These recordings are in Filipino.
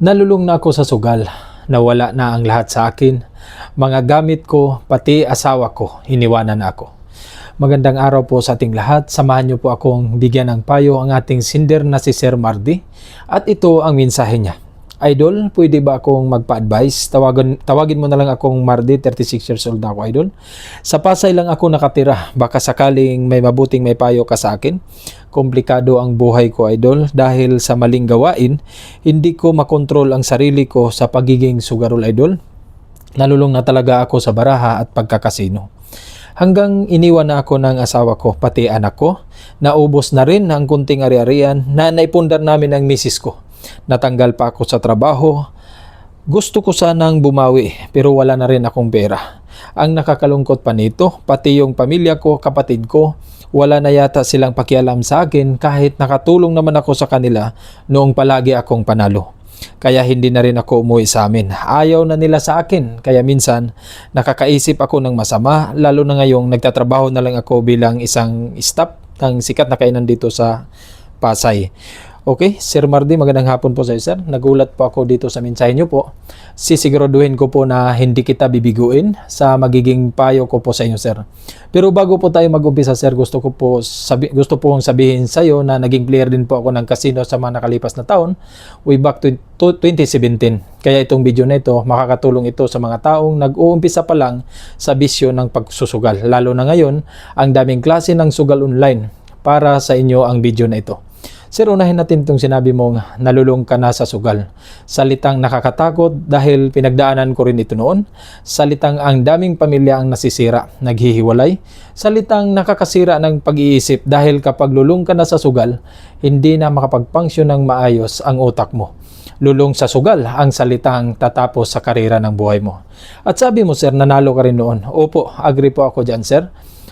Nalulung na ako sa sugal. Nawala na ang lahat sa akin. Mga gamit ko, pati asawa ko, iniwanan na ako. Magandang araw po sa ating lahat. Samahan niyo po akong bigyan ng payo ang ating sinder na si Sir Mardy. At ito ang mensahe niya. Idol, pwede ba akong magpa-advise? Tawagin mo na lang akong Mardy, 36 years old na ako, idol. Sa Pasay lang ako nakatira. Baka sakaling may mabuting may payo ka sa akin. Komplikado ang buhay ko, idol. Dahil sa maling gawain, hindi ko makontrol ang sarili ko sa pagiging sugarol, idol. Nalulung na talaga ako sa baraha at pagkakasino. Hanggang iniwan na ako ng asawa ko, pati anak ko. Naubos na rin ang kunting ari-arian na naipundar namin ng misis ko. Natanggal pa ako sa trabaho. Gusto ko sanang bumawi pero wala na rin akong pera. Ang nakakalungkot pa nito, pati yung pamilya ko, kapatid ko, wala na yata silang pakialam sa akin kahit nakatulong naman ako sa kanila noong palagi akong panalo. Kaya hindi na rin ako umuwi sa amin. Ayaw na nila sa akin. Kaya minsan nakakaisip ako ng masama, lalo na ngayong nagtatrabaho na lang ako bilang isang staff ng sikat na kainan dito sa Pasay. Okay, Sir Mardy, magandang hapon po sa iyo, sir. Nagulat po ako dito sa mensahe niyo po. Sisiguraduhin ko po na hindi kita bibiguin sa magiging payo ko po sa inyo, sir. Pero bago po tayo mag-umpisa, sir, gusto pong sabihin sa iyo na naging player din po ako ng casino sa mga nakalipas na taon, way back to 2017. Kaya itong video na ito, makakatulong ito sa mga taong nag-uumpisa pa lang sa bisyo ng pagsusugal. Lalo na ngayon, ang daming klase ng sugal online. Para sa inyo ang video na ito. Sir, unahin natin itong sinabi mong nalulung ka na sa sugal. Salitang nakakatakot dahil pinagdaanan ko rin ito noon. Salitang ang daming pamilya ang nasisira, naghihiwalay. Salitang nakakasira ng pag-iisip dahil kapag lulung ka na sa sugal, hindi na makapag-function ng maayos ang utak mo. Lulong sa sugal ang salitang tatapos sa karera ng buhay mo. At sabi mo, sir, nanalo ka rin noon. Opo, agree po ako dyan, sir.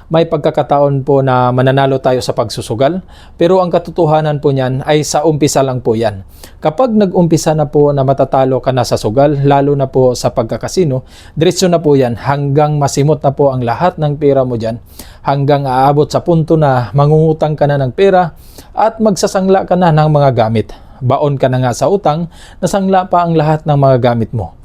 May pagkakataon po na mananalo tayo sa pagsusugal, pero ang katotohanan po niyan ay sa umpisa lang po yan. Kapag nag-umpisa na po na matatalo ka na sa sugal, lalo na po sa pagkakasino, diretso na po yan hanggang masimot na po ang lahat ng pera mo dyan, hanggang aabot sa punto na mangungutang ka na ng pera at magsasangla ka na ng mga gamit. Baon ka na nga sa utang, nasangla pa ang lahat ng mga gamit mo.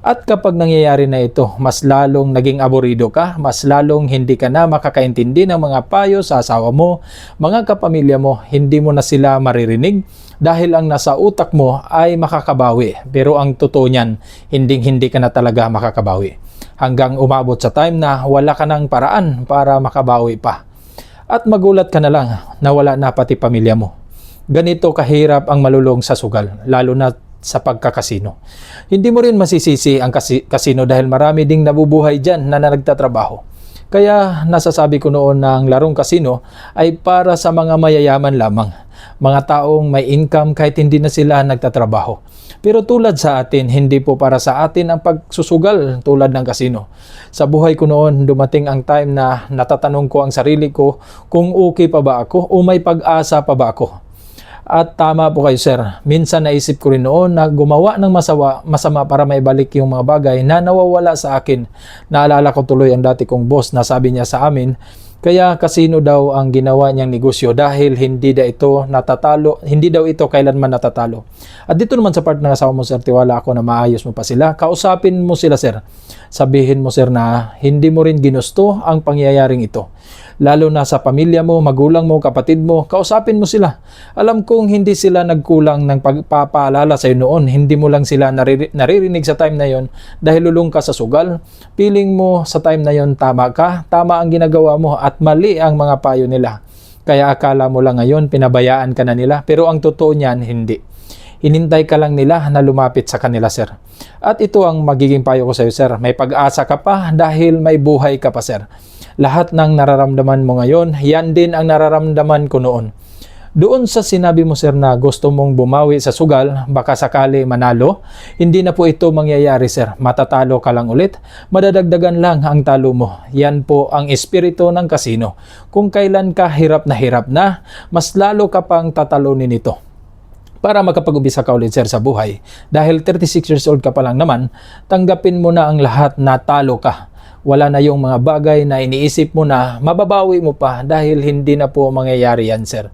At kapag nangyayari na ito, mas lalong naging aborido ka, mas lalong hindi ka na makakaintindi ng mga payo sa asawa mo, mga kapamilya mo, hindi mo na sila maririnig dahil ang nasa utak mo ay makakabawi. Pero ang totoo niyan, hindi ka na talaga makakabawi. Hanggang umabot sa time na wala ka ng paraan para makabawi pa. At magulat ka na lang na wala na pati pamilya mo. Ganito kahirap ang malulong sa sugal, lalo na sa pagkakasino. Hindi mo rin masisisi ang kasino dahil marami ding nabubuhay dyan na nagtatrabaho. Kaya nasasabi ko noon na ang larong kasino ay para sa mga mayayaman lamang. Mga taong may income kahit hindi na sila nagtatrabaho. Pero tulad sa atin, hindi po para sa atin ang pagsusugal tulad ng kasino. Sa buhay ko noon, dumating ang time na natatanong ko ang sarili ko kung okay pa ba ako o may pag-asa pa ba ako. At tama po kayo, sir. Minsan naisip ko rin noon na gumawa ng masama para maibalik yung mga bagay na nawawala sa akin. Naalala ko tuloy ang dati kong boss na sabi niya sa amin, kaya kasino daw ang ginawa niyang negosyo dahil hindi daw ito kailanman natatalo. At dito naman sa part ng asawa mo, sir, tiwala ako na maayos mo pa sila. Kausapin mo sila, sir. Sabihin mo, sir, na hindi mo rin ginusto ang pangyayaring ito. Lalo na sa pamilya mo, magulang mo, kapatid mo, kausapin mo sila. Alam kong hindi sila nagkulang ng pagpapaalala sa iyo noon. Hindi mo lang sila naririnig sa time na yon dahil lulung ka sa sugal. Feeling mo sa time na yon tama ka, tama ang ginagawa mo at mali ang mga payo nila. Kaya akala mo lang ngayon pinabayaan ka na nila, pero ang totoo niyan hindi. Hinintay ka lang nila na lumapit sa kanila, sir. At ito ang magiging payo ko sa iyo, sir. May pag-asa ka pa dahil may buhay ka pa, sir. Lahat ng nararamdaman mo ngayon, yan din ang nararamdaman ko noon. Doon sa sinabi mo, sir, na gusto mong bumawi sa sugal, baka sakali manalo, hindi na po ito mangyayari, sir. Matatalo ka lang ulit, madadagdagan lang ang talo mo. Yan po ang espiritu ng kasino. Kung kailan ka hirap na, mas lalo ka pang tatalunin ito. Para makapag-umpisa ka ulit, sir, sa buhay. Dahil 36 years old ka pa lang naman, tanggapin mo na ang lahat na talo ka. Wala na yung mga bagay na iniisip mo na mababawi mo pa dahil hindi na po mangyayari yan, sir.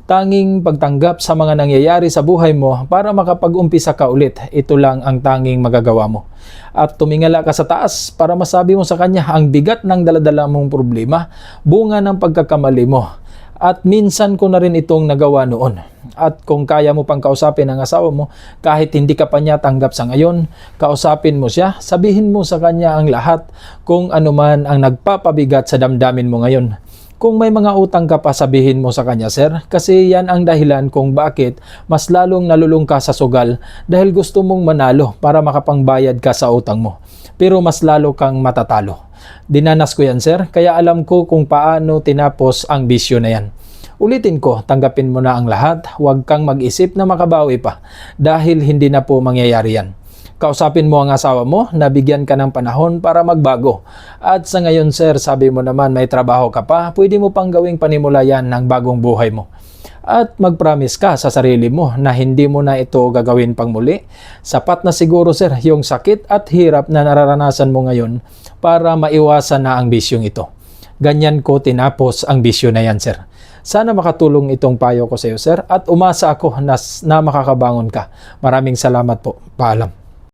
Tanging pagtanggap sa mga nangyayari sa buhay mo para makapag-umpisa ka ulit. Ito lang ang tanging magagawa mo. At tumingala ka sa taas para masabi mo sa Kanya ang bigat ng daladala mong problema, bunga ng pagkakamali mo. At minsan ko na rin itong nagawa noon. At kung kaya mo pang kausapin ang asawa mo, kahit hindi ka pa niya tanggap sa ngayon, kausapin mo siya, sabihin mo sa kanya ang lahat kung ano man ang nagpapabigat sa damdamin mo ngayon. Kung may mga utang ka pa, sabihin mo sa kanya, sir, kasi yan ang dahilan kung bakit mas lalong nalulung ka sa sugal dahil gusto mong manalo para makapangbayad ka sa utang mo. Pero mas lalo kang matatalo. Dinanas ko yan, sir, kaya alam ko kung paano tinapos ang bisyo na yan. Ulitin ko, tanggapin mo na ang lahat, huwag kang mag-isip na makabawi pa dahil hindi na po mangyayari yan. Kausapin mo ang asawa mo, nabigyan ka ng panahon para magbago. At sa ngayon, sir, sabi mo naman may trabaho ka pa, pwede mo pang gawing panimula yan ng bagong buhay mo. At mag-promise ka sa sarili mo na hindi mo na ito gagawin pang muli. Sapat na siguro, sir, yung sakit at hirap na nararanasan mo ngayon para maiwasan na ang bisyong ito. Ganyan ko tinapos ang bisyo na yan, sir. Sana makatulong itong payo ko sa iyo, sir, at umasa ako na makakabangon ka. Maraming salamat po. Paalam.